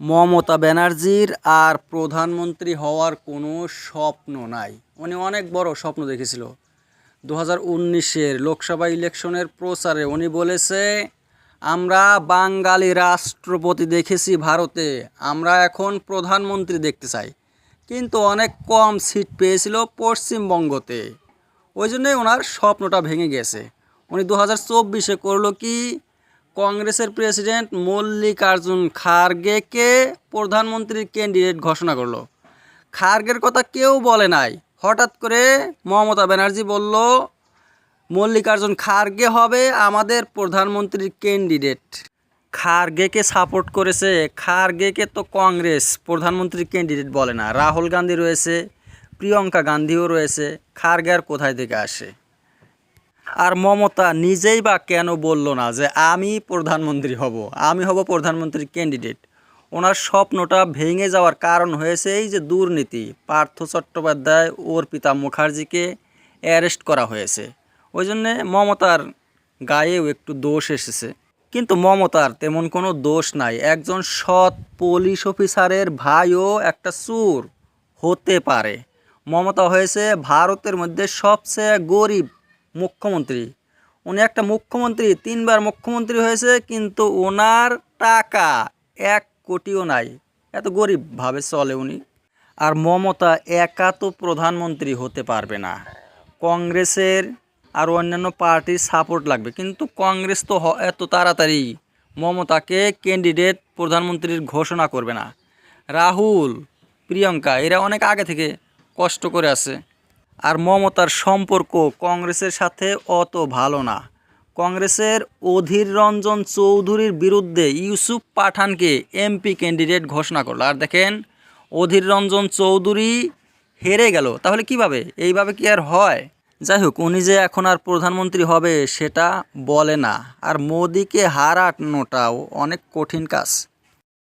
মমতা ব্যানার্জির আর প্রধানমন্ত্রী হওয়ার কোনো স্বপ্ন নাই। উনি অনেক বড় স্বপ্ন দেখেছিল। 2019-এর লোকসভা ইলেকশনের প্রচারে উনি বলেছে, আমরা বাঙালি রাষ্ট্রপতি দেখেছি ভারতে, আমরা এখন প্রধানমন্ত্রী দেখতে চাই। কিন্তু অনেক কম সিট পেয়েছিল পশ্চিমবঙ্গতে, ওই জন্যই ওনার স্বপ্নটা ভেঙে গেছে। উনি 2024-এ করলো কি, কংগ্রেসের প্রেসিডেন্ট মল্লিকার্জুন খারগেকে প্রধানমন্ত্রীর ক্যান্ডিডেট ঘোষণা করলো। খারগের কথা কেউ বলে নাই, হঠাৎ করে মমতা ব্যানার্জি বলল মল্লিকার্জুন খারগে হবে আমাদের প্রধানমন্ত্রীর ক্যান্ডিডেট। খারগেকে সাপোর্ট করেছে, খারগেকে তো কংগ্রেস প্রধানমন্ত্রীর ক্যান্ডিডেট বলে না। রাহুল গান্ধী রয়েছে, প্রিয়ঙ্কা গান্ধীও রয়েছে, খারগে আর কোথায় থেকে আসে? আর মমতা নিজেই বা কেন বলল না যে আমি প্রধানমন্ত্রী হব, আমি হব প্রধানমন্ত্রীর ক্যান্ডিডেট? ওনার স্বপ্নটা ভেঙে যাওয়ার কারণ হয়েছে এই যে দুর্নীতি। পার্থ চট্টোপাধ্যায়, অর্পিতা মুখার্জিকে অ্যারেস্ট করা হয়েছে, ওই জন্যে মমতার গায়েও একটু দোষ এসেছে। কিন্তু মমতার তেমন কোনো দোষ নাই। একজন সৎ পুলিশ অফিসারের ভাইও একটা চোর হতে পারে। মমতা হয়েছে ভারতের মধ্যে সবচেয়ে গরিব মুখ্যমন্ত্রী। উনি একটা মুখ্যমন্ত্রী, 3বার মুখ্যমন্ত্রী হয়েছে, কিন্তু ওনার টাকা 1 কোটিও নাই, এত গরিবভাবে চলে উনি। আর মমতা একা তো প্রধানমন্ত্রী হতে পারবে না, কংগ্রেসের আর অন্যান্য পার্টির সাপোর্ট লাগবে। কিন্তু কংগ্রেস তো এত তাড়াতাড়ি মমতাকে ক্যান্ডিডেট প্রধানমন্ত্রীর ঘোষণা করবে না। রাহুল, প্রিয়ঙ্কা এরা অনেক আগে থেকে কষ্ট করে আছে। আর মমতার সম্পর্ক কংগ্রেসের সাথে অত ভালো না। কংগ্রেসের অধীর রঞ্জন চৌধুরীর বিরুদ্ধে ইউসুফ পাঠানকে এমপি ক্যান্ডিডেট ঘোষণা করলো। আর দেখেন, অধীর রঞ্জন চৌধুরী হেরে গেল। তাহলে কিভাবে? এইভাবে কি আর হয়? যাই হোক, উনি যে এখন আর প্রধানমন্ত্রী হবে সেটা বলে না। আর মোদিকে হারানোটাও অনেক কঠিন কাজ।